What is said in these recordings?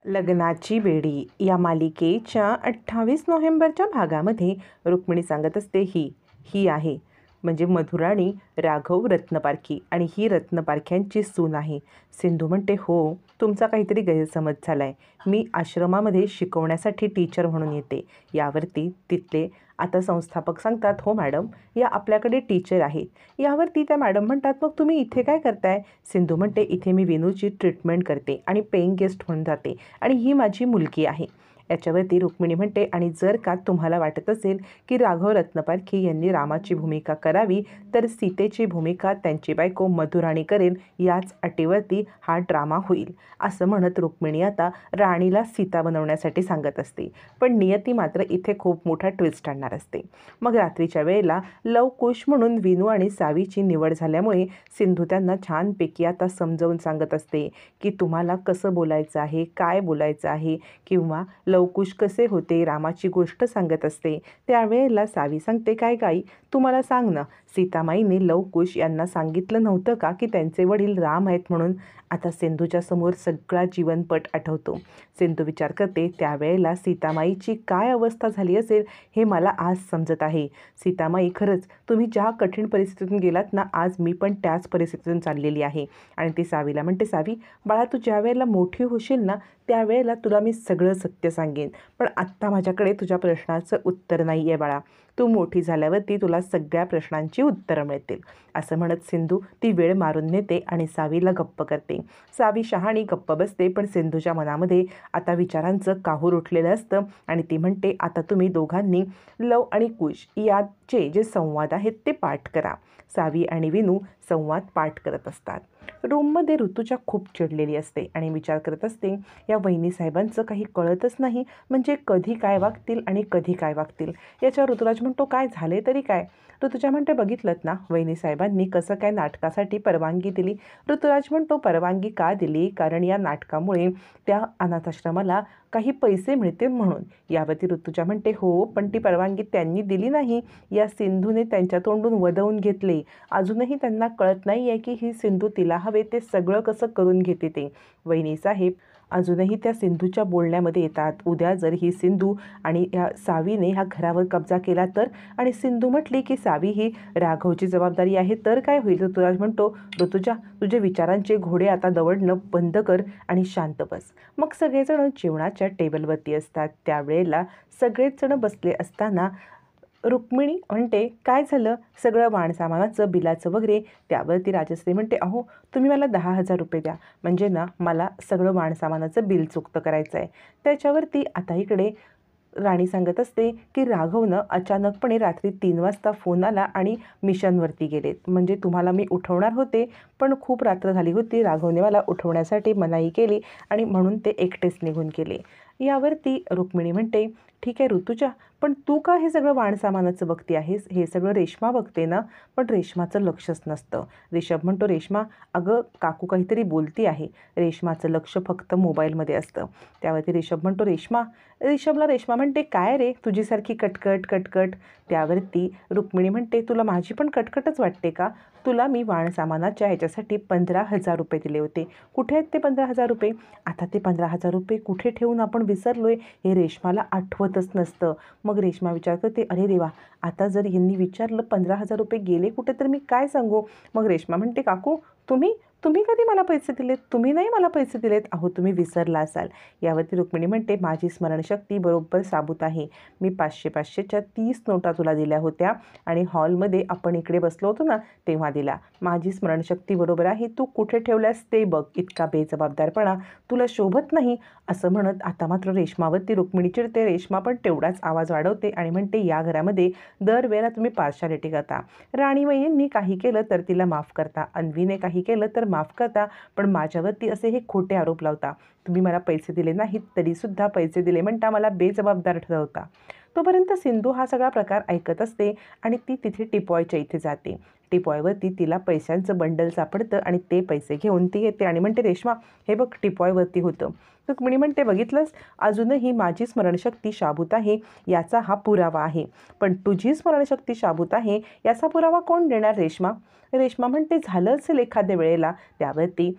लग्नाची बेडी या मालिकेच्या 28 नोव्हेंबरच्या भागामध्ये रुक्मिणी सांगत असते ही आहे म्हणजे मधुराणी राघव रत्नपारखी आणि ही रत्नपारख्यांची सून आहे. सिंधू म्हणते, हो तुमचा काहीतरी गैरसमज झाला आहे. मी आश्रमामध्ये शिकवण्यासाठी टीचर म्हणून येते. यावरती तिथले आता संस्थापक सांगतात, हो मॅडम या आपल्याकडे टीचर आहेत. यावरती त्या मॅडम म्हणतात, मग तुम्ही इथे काय करताय? सिंधू म्हणते, इथे मी विनूची ट्रीटमेंट करते आणि पेइंग गेस्ट म्हणून जाते आणि ही माझी मुलगी आहे. याच्यावरती रुक्मिणी म्हणते, आणि जर का तुम्हाला वाटत असेल की राघव रत्नपारखी यांनी रामाची भूमिका करावी तर सीतेची भूमिका त्यांची बायको मधुराणी करेल, याच अटीवरती हा ड्रामा होईल. असं म्हणत रुक्मिणी आता राणीला सीता बनवण्यासाठी सांगत असते. पण नियती मात्र इथे खूप मोठा ट्विस्ट आणणार असते. मग रात्रीच्या वेळेला लवकुश म्हणून विनू आणि सावीची निवड झाल्यामुळे सिंधू त्यांना छानपैकी आता समजावून सांगत असते की तुम्हाला कसं बोलायचं आहे, काय बोलायचं आहे, किंवा लवकुश कसे होते, रामाची गोष्ट सांगत असते. त्यावेळेला सावी सांगते, काय गाई तू मला सांग ना, सीतामाईने लवकुश यांना सांगितलं नव्हतं का की त्यांचे वडील राम आहेत म्हणून? आता सिंधूच्या समोर सगळा जीवनपट आठवतो. सिंधू विचार करते, त्यावेळेला सीतामाईची काय अवस्था झाली असेल हे मला आज समजत आहे. सीतामाई, खरंच तुम्ही ज्या कठीण परिस्थितीतून गेलात ना, आज मी पण त्याच परिस्थितीतून चाललेली आहे. आणि ती सावीला म्हणते, सावी बाळा तू ज्या वेळेला मोठी होशील ना त्यावेळेला तुला मी सगळं सत्य सांगेन, पण आत्ता माझ्याकडे तुझ्या प्रश्नाचं उत्तर नाही आहे बाळा. तू मोठी झाल्यावरती तुला सगळ्या प्रश्नांची उत्तरं मिळतील. असं म्हणत सिंधू ती वेळ मारून नेते आणि सावीला गप्प करते. सावी शहाणी गप्प बसते, पण सिंधूच्या मनामध्ये आता विचारांचं काहूर उठलेलं असतं आणि ती म्हणते, आता तुम्ही दोघांनी लव आणि कुश याचे जे संवाद आहेत ते पाठ करा. सावी आणि विनू संवाद पाठ करत असतात. रूममध्ये ऋतुजा खूप चिडलेली असते आणि विचार करत असते, या वहिनी साहेबांचं काही कळतच नाही, म्हणजे कधी काय वागतील आणि कधी काय वागतील. याच्यावर ऋतुराज म्हणतो, काय झाले तरी काय? ऋतुजा म्हणते, बघितलं ना वहिनी साहेबांनी कसं काय नाटकासाठी परवानगी दिली. ऋतुराज म्हणतो, परवानगी का दिली? कारण या नाटकामुळे त्या अनाथाश्रमाला काही पैसे मिळतील म्हणून. यावरती ऋतुजा म्हणते, हो पण ती परवानगी त्यांनी दिली नाही, या सिंधूने त्यांच्या तोंडून वदवून घेतले. अजूनही त्यांना कळत नाही आहे की ही सिंधू तिला हवे ते सगळं कसं करून घेते ते. वहिनी साहेब अजूनही त्या सिंधूच्या बोलण्यामध्ये येतात. उद्या जर ही सिंधू आणि ह्या सावीने ह्या घरावर कब्जा केला तर, आणि सिंधू म्हटली की सावी ही राघवची जबाबदारी आहे तर काय होईल? ऋतुराज म्हणतो, ऋतुजा तुझे विचारांचे घोडे आता दवडणं बंद कर आणि शांत बस. मग सगळेजण जेवणाच्या टेबलवरती असतात. त्यावेळेला सगळेच जण बसले असताना रुक्मिणी म्हणते, काय झालं सगळं वाणसामानाचं बिलाचं वगैरे? त्यावरती राजश्री म्हणते, अहो तुम्ही मला 10,000 रुपये द्या, म्हणजे ना मला सगळं वाणसामानाचं बिल चुकतं करायचं आहे. त्याच्यावरती आता इकडे राणी सांगत असते की राघवनं अचानकपणे रात्री 3 वाजता फोन आला आणि मिशनवरती गेलेत. म्हणजे तुम्हाला मी उठवणार होते पण खूप रात्र झाली होती, राघवने मला उठवण्यासाठी मनाई केली आणि म्हणून ते एकटेच निघून गेले. यावरती रुक्मिणी म्हणते, ठीक आहे ऋतुजा, पण तू का हे सगळं वाणसामानाचं बघते आहेस? हे सगळं रेश्मा बघते ना. पण रेश्माचं लक्षच नसतं. रिषभ म्हणतो, रेश्मा अगं काकू काहीतरी बोलती आहे. रेश्माचं लक्ष फक्त मोबाईलमध्ये असतं. त्यावरती रिषभ म्हणतो, रिषभला रेश्मा म्हणते, काय रे तुझीसारखी कटकट कटकट? त्यावरती रुक्मिणी म्हणते, तुला माझी पण कटकटच वाटते का? तुला मी वाणसामानाच्या ह्याच्यासाठी 15,000 रुपये दिले होते. कुठे आहेत ते 15,000 रुपये? आता ते 15,000 रुपये कुठे ठेवून आपण विसरलोय हे रेश्माला आठवतच नसतं. मग रेश्मा विचार करते, अरे देवा, आता जर यांनी विचारलं 15,000 रुपये गेले कुठे तर मी काय सांगू? मग रेश्मा म्हणते, काकू तुम्ही कधी मला पैसे दिलेत? तुम्ही नाही मला पैसे दिलेत. अहो तुम्ही विसरला असाल. यावरती रुक्मिणी म्हणते, माझी स्मरणशक्ती बरोबर साबूत आहे. मी 500-500च्या 30 नोटा तुला दिल्या होत्या आणि हॉलमध्ये आपण इकडे बसलो होतो ना तेव्हा दिला. माझी स्मरणशक्ती बरोबर आहे. तू कुठे ठेवल्यास ते बघ. इतका बेजबाबदारपणा तुला शोभत नाही. असं म्हणत आता मात्र रेश्मावरती रुक्मिणी चिडते. रेश्मा पण तेवढाच आवाज वाढवते आणि म्हणते, या घरामध्ये दरवेळेला तुम्ही पार्शालिटी करता. राणी वहिनींनी काही केलं तर तिला माफ करता, अन्वीने काही केलं तर माफ करता, पण माझ्यावरती असे हे खोटे आरोप लावता. तुम्ही मला पैसे दिले नाहीत तरीसुद्धा पैसे दिले म्हणता मला बेजबाबदार ठरवता. तोपर्यंत सिंधू हा सगळा प्रकार ऐकत असते आणि ती तिथे टिपॉयच्या इथे जाते. टिपॉयवरती तिला पैशांचं बंडल सापडतं आणि ते पैसे घेऊन ती येते आणि म्हणते, रेश्मा हे बघ टिपॉयवरती होतं. रुक्मिणी म्हणते, बघितलंस अजूनही माझी स्मरणशक्ती शाबूत आहे याचा हा पुरावा आहे. पण तुझी स्मरणशक्ती शाबूत आहे याचा पुरावा कोण देणार रेश्मा? रेश्मा म्हणते, झालं असेल एखाद्या वेळेला. त्यावरती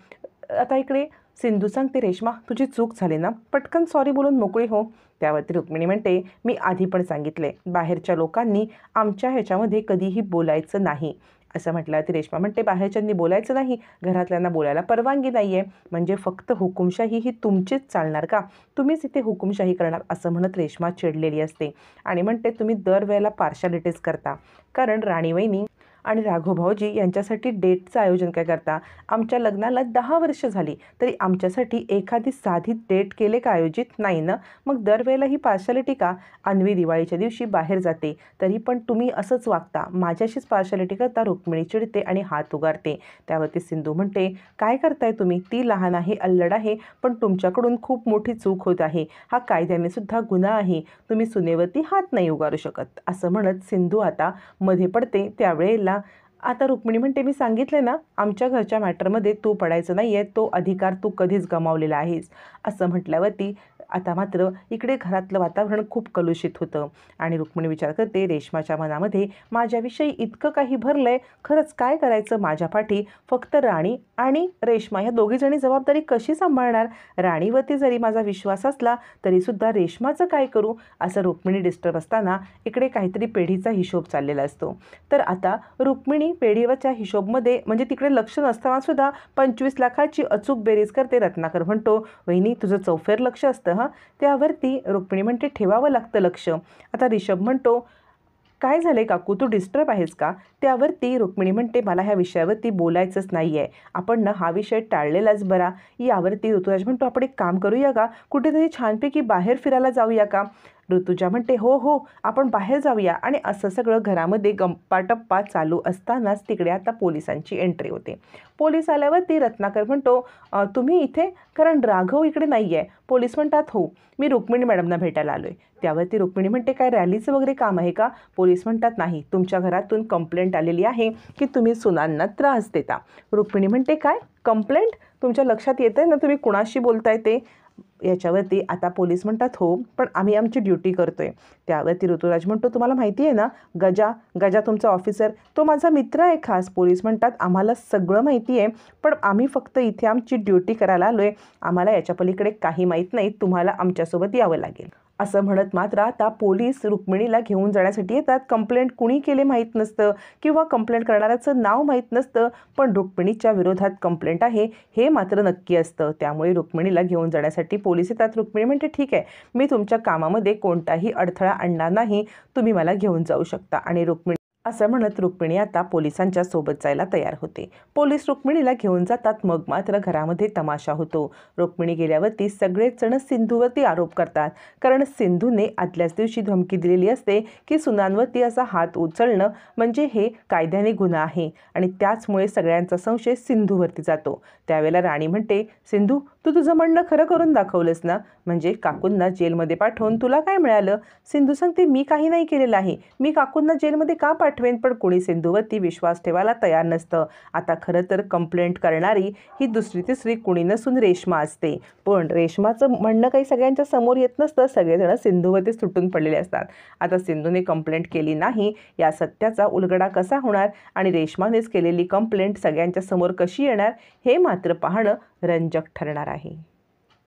आता इकडे सिंधू सांगते, रेश्मा तुझी चूक झाली ना, पटकन सॉरी बोलून मोकळी हो. त्यावरती रुक्मिणी म्हणते, मी आधी पण सांगितले, बाहेरच्या लोकांनी आमच्या ह्याच्यामध्ये कधीही बोलायचं नाही. असं म्हटल्यावरती रेश्मा म्हणते, बाहेरच्यांनी बोलायचं नाही, घरातल्यांना बोलायला परवानगी नाही आहे, म्हणजे फक्त हुकुमशाही ही तुमचीच चालणार का, तुम्हीच इथे हुकुमशाही करणार, असं म्हणत रेश्मा चिडलेली असते आणि म्हणते, तुम्ही दरवेळेला पार्शालिटीज करता. कारण राणीवहिनी आणि राघवभाऊजी यांच्यासाठी डेटचं आयोजन काय करता. आमच्या लग्नाला 10 वर्ष झाली तरी आमच्यासाठी एखादी साधी डेट केले का आयोजित नाही ना, मग दरवेळेला ही पार्शालिटी का. अन्वी दिवाळीच्या दिवशी बाहेर जाते तरी पण तुम्ही असंच वागता, माझ्याशीच पार्शालिटी करता. रुक्मिणी चिडते आणि हात उगारते. त्यावरती सिंधू म्हणते, काय करताय तुम्ही, ती लहान आहे, अल्लड आहे, पण तुमच्याकडून खूप मोठी चूक होत आहे, हा कायद्याने सुद्धा गुन्हा आहे, तुम्ही सुनेवरती हात नाही उगारू शकत. असं म्हणत सिंधू आता मध्ये पडते. त्यावेळेला आता रुक्मिणी म्हणते, मी सांगितले ना, आमच्या घरच्या मॅटरमध्ये तू पडायचं नाही आहे, तो अधिकार तू कधीच गमावलेला आहेस. असं म्हटल्यावरती आता मात्र इकडे घरातलं वातावरण खूप कलुषित होतं आणि रुक्मिणी विचार करते, रेश्माच्या मनामध्ये माझ्याविषयी इतकं काही भरलं आहे, खरंच काय करायचं माझ्या पाठी, फक्त राणी आणि रेश्मा ह्या दोघीजणी जबाबदारी कशी सांभाळणार. राणीवरती जरी माझा विश्वास असला तरीसुद्धा रेश्माचं काय करू. असं रुक्मिणी डिस्टर्ब असताना इकडे काहीतरी पेढीचा हिशोब चाललेला असतो. तर आता रुक्मिणी पेढीवरच्या हिशोबमध्ये म्हणजे तिकडे लक्ष नसतानासुद्धा 25 लाखाची अचूक बेरीज करते. रत्नाकर म्हणतो, वहिनी तुझं चौफेर लक्ष असतं हां. त्यावरती रुक्मिणी म्हणते, ठेवावं लागतं लक्ष. आता रिषभ म्हणतो, काय झाले काकू, तू डिस्टर्ब आहेस का. त्यावरती रुक्मिणी म्हणते, मला ह्या विषयावरती बोलायचंच नाही आहे, आपण ना हा विषय टाळलेलाच बरा. यावरती ऋतुराज म्हणतो, आपण एक काम करूया का, कुठेतरी छानपैकी बाहेर फिरायला जाऊया का. ऋतुजा म्हणते, हो हो आपण बाहेर जाऊया. आणि असं सगळं घरामध्ये गप्पाटप्पा चालू असतानाच तिकडे आता पोलिसांची एंट्री होते. पोलीस आल्यावरती रत्नाकर म्हणतो, तुम्ही इथे, कारण राघव इकडे नाही आहे. पोलीस म्हणतात, हो मी रुक्मिणी मॅडमना भेटायला आलो आहे. त्यावरती रुक्मिणी म्हणते, काय रॅलीचं वगैरे काम आहे का. पोलीस म्हणतात, नाही, तुमच्या घरातून कंप्लेंट आलेली आहे की तुम्ही सुनांना त्रास देता. रुक्मिणी म्हणते, काय कंप्लेंट, तुमच्या लक्षात येतं आहे ना तुम्ही कुणाशी बोलताय ते. याच्यावरती आता पोलीस म्हणतात, हो पण आम्ही आमची ड्युटी करतोय. त्यावरती ऋतुराज म्हणतो, तुम्हाला माहिती आहे ना, गजा तुमचा ऑफिसर, तो माझा मित्र आहे खास. पोलीस म्हणतात, आम्हाला सगळं माहिती आहे, पण आम्ही फक्त इथे आमची ड्युटी करायला आलो आहे, आम्हाला याच्या पलीकडे काही माहीत नाही, तुम्हाला आमच्यासोबत यावं लागेल. असं म्हणत मात्र आता पोलीस रुक्मिणीला घेऊन जाण्यासाठी येतात. कंप्लेंट कुणी केले माहीत नसतं किंवा कंप्लेंट करणाऱ्याचं नाव माहीत नसतं, पण रुक्मिणीच्या विरोधात कंप्लेंट आहे हे मात्र नक्की असतं. त्यामुळे रुक्मिणीला घेऊन जाण्यासाठी पोलीस येतात. रुक्मिणी म्हणते, ठीक आहे, मी तुमच्या कामामध्ये कोणताही अडथळा आणणार नाही, तुम्ही मला घेऊन जाऊ शकता. आणि रुक्मिणी असं म्हणत रुक्मिणी आता पोलिसांच्या सोबत जायला तयार होते. पोलीस रुक्मिणीला घेऊन जातात. मग मात्र घरामध्ये तमाशा होतो. रुक्मिणी गेल्यावरती सगळेच जण सिंधूवरती आरोप करतात, कारण सिंधूने आदल्याच दिवशी धमकी दिलेली असते की सुनांवरती असा हात उचलणं म्हणजे हे कायद्याने गुन्हा आहे आणि त्याचमुळे सगळ्यांचा संशय सिंधूवरती जातो. त्यावेळेला राणी म्हणते, सिंधू तू तुझं म्हणणं खरं करून दाखवलंस ना, म्हणजे काकूंना जेलमध्ये पाठवून तुला काय मिळालं. सिंधू सांगते, मी काही नाही केलेलं आहे, मी काकूंना जेलमध्ये का पाठवेन. पण कोणी सिंधूवरती विश्वास ठेवायला तयार नसतं. आता खरं तर कंप्लेंट करणारी ही दुसरी तिसरी कुणी नसून रेश्मा असते, पण रेश्माचं म्हणणं काही सगळ्यांच्या समोर येत नसतं. सगळेजण सिंधूवरती सुटून पडलेले असतात. आता सिंधूने कंप्लेंट केली नाही या सत्याचा उलगडा कसा होणार आणि रेश्मानेच केलेली कंप्लेंट सगळ्यांच्या समोर कशी येणार हे मात्र पाहणं रंजक ठरणार आहे.